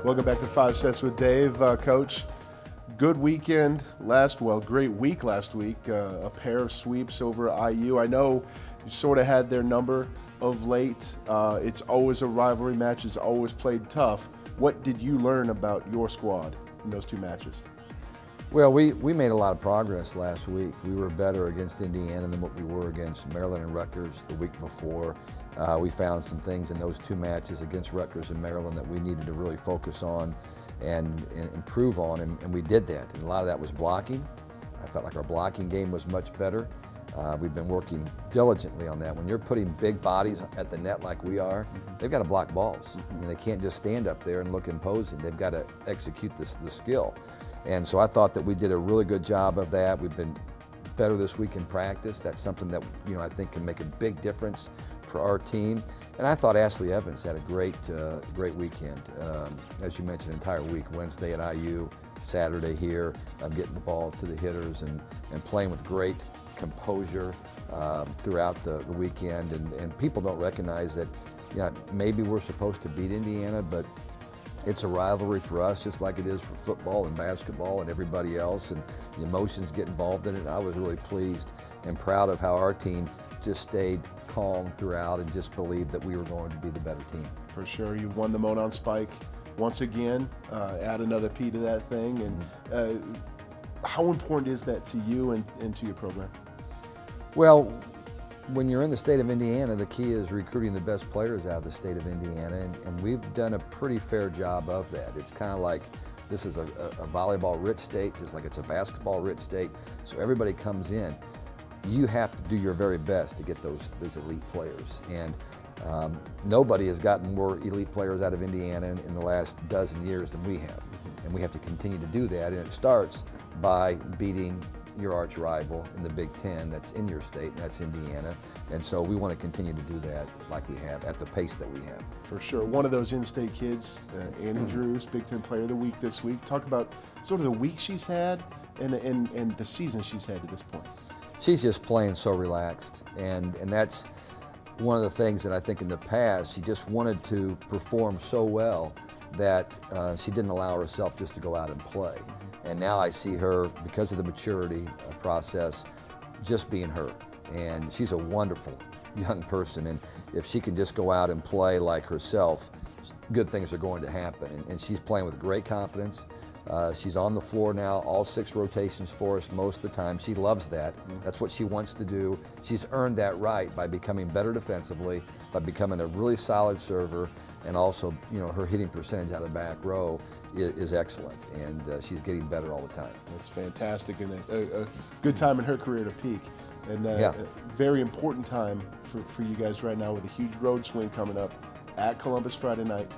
Welcome back to 5 Sets with Dave. Coach, good weekend great week last week. A pair of sweeps over IU. I know you sort of had their number of late. It's always a rivalry match. It's always played tough. What did you learn about your squad in those two matches? Well, we made a lot of progress last week. We were better against Indiana than what we were against Maryland and Rutgers the week before. We found some things in those two matches against Rutgers and Maryland that we needed to really focus on and improve on, and we did that. And a lot of that was blocking. I felt like our blocking game was much better. We've been working diligently on that. When you're putting big bodies at the net like we are, they've got to block balls. I mean, they can't just stand up there and look imposing. They've got to execute the skill. And so I thought that we did a really good job of that. We've been better this week in practice. That's something that I think can make a big difference for our team. And I thought Ashley Evans had a great weekend. As you mentioned, entire week, Wednesday at IU, Saturday here, getting the ball to the hitters and playing with great composure throughout the weekend. And people don't recognize that, maybe we're supposed to beat Indiana, but it's a rivalry for us, just like it is for football and basketball and everybody else, and the emotions get involved in it. I was really pleased and proud of how our team just stayed calm throughout and just believed that we were going to be the better team. For sure. You won the Monon Spike once again. Add another P to that thing. And how important is that to you and to your program? Well, when you're in the state of Indiana, the key is recruiting the best players out of the state of Indiana, and we've done a pretty fair job of that. It's kind of like this is a volleyball-rich state, just like it's a basketball-rich state, so everybody comes in. You have to do your very best to get those elite players, and nobody has gotten more elite players out of Indiana in the last dozen years than we have, and we have to continue to do that, and it starts by beating your arch rival in the Big Ten that's in your state, and that's Indiana. And so we want to continue to do that like we have, at the pace that we have. For sure. One of those in-state kids, Annie Drews, Big Ten Player of the Week this week. Talk about sort of the week she's had and the season she's had to this point. She's just playing so relaxed, and that's one of the things that I think in the past she just wanted to perform so well that she didn't allow herself just to go out and play. And now I see her, because of the maturity process, just being her. And she's a wonderful young person, and if she can just go out and play like herself, good things are going to happen. And she's playing with great confidence. She's on the floor now, all 6 rotations for us most of the time. She loves that. That's what she wants to do. She's earned that right by becoming better defensively, by becoming a really solid server, and also, her hitting percentage out of the back row is excellent, and she's getting better all the time. That's fantastic, and a good time in her career to peak. And a very important time for you guys right now with a huge road swing coming up at Columbus Friday night,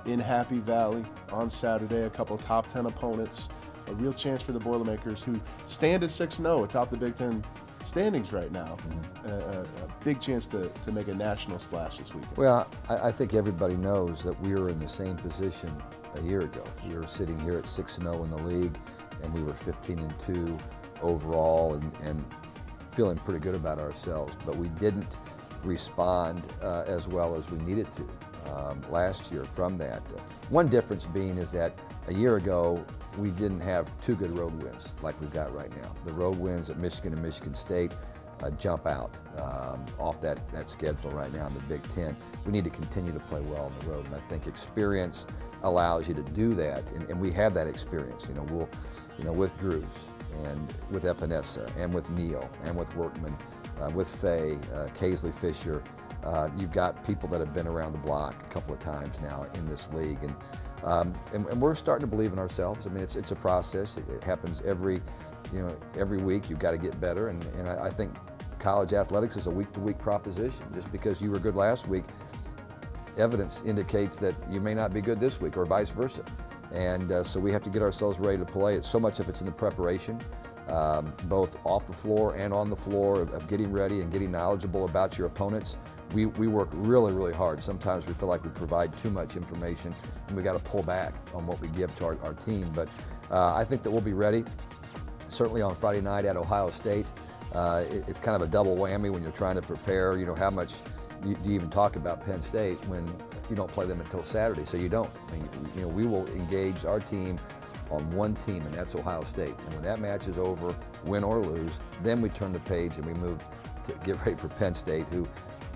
in Happy Valley on Saturday, a couple of top 10 opponents, a real chance for the Boilermakers, who stand at 6-0 atop the Big Ten standings right now. A big chance to make a national splash this weekend. Well, I think everybody knows that we were in the same position a year ago. We were sitting here at 6-0 in the league, and we were 15-2 overall, and feeling pretty good about ourselves, but we didn't respond as well as we needed to last year from that. One difference being is that a year ago we didn't have 2 good road wins like we've got right now. The road wins at Michigan and Michigan State jump out off that schedule right now in the Big Ten. We need to continue to play well on the road, and I think experience allows you to do that, and we have that experience. With Drews and with Epinesa and with Neal and with Workman, with Faye, Casely Fisher. You've got people that have been around the block a couple of times now in this league, and we're starting to believe in ourselves. I mean, it's a process. It happens every week. You've got to get better, and I think college athletics is a week-to-week proposition. Just because you were good last week, evidence indicates that you may not be good this week, or vice versa. And so we have to get ourselves ready to play. So much of it's in the preparation, both off the floor and on the floor, of getting ready and getting knowledgeable about your opponents. We work really, really hard. Sometimes we feel like we provide too much information, and we got to pull back on what we give to our team. But I think that we'll be ready. Certainly on Friday night at Ohio State, it's kind of a double whammy when you're trying to prepare. How much do you even talk about Penn State when you don't play them until Saturday, so you don't. I mean, you know, we will engage our team on one team, and that's Ohio State. And when that match is over, win or lose, then we turn the page and we move to get ready for Penn State, who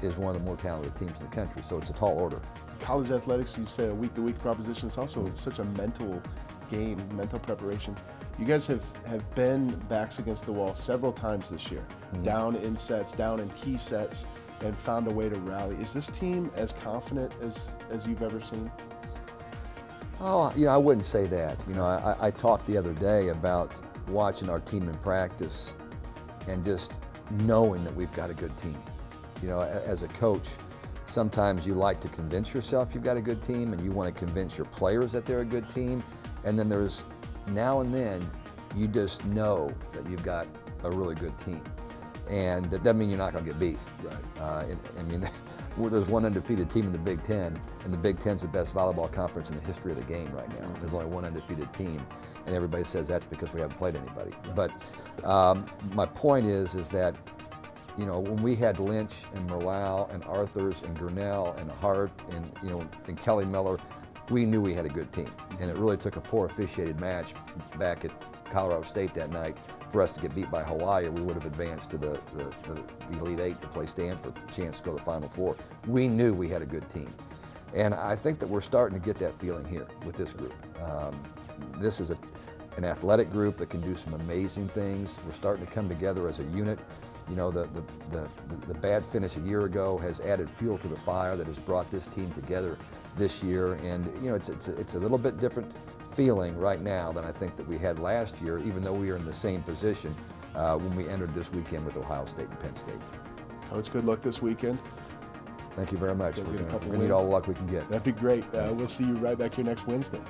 is one of the more talented teams in the country. So it's a tall order. College athletics, you say a week-to-week proposition. It's also such a mental game, mental preparation. You guys have been backs against the wall several times this year, down in sets, down in key sets, and found a way to rally. Is this team as confident as you've ever seen? Oh, you know, I wouldn't say that. You know, I talked the other day about watching our team in practice and just knowing that we've got a good team. You know, as a coach, sometimes you like to convince yourself you've got a good team, and you want to convince your players that they're a good team. And then there's, now and then, you just know that you've got a really good team. And that doesn't mean you're not going to get beat. Right. I mean, there's one undefeated team in the Big Ten, and the Big Ten's the best volleyball conference in the history of the game right now. There's only one undefeated team, and everybody says that's because we haven't played anybody. But my point is that, you know, when we had Lynch and Merlau and Arthurs and Gurnell and Hart and, you know, and Kelly Miller, we knew we had a good team. And it really took a poor officiated match back at Colorado State that night for us to get beat by Hawaii, or we would have advanced to the Elite Eight to play Stanford, a chance to go to the Final Four. We knew we had a good team. And I think that we're starting to get that feeling here with this group. This is an athletic group that can do some amazing things. We're starting to come together as a unit. You know, the bad finish a year ago has added fuel to the fire that has brought this team together this year. And, you know, it's a little bit different feeling right now than I think that we had last year, even though we are in the same position when we entered this weekend with Ohio State and Penn State. Coach, good luck this weekend. Thank you very much. We're going to need all the luck we can get. That'd be great. We'll see you right back here next Wednesday.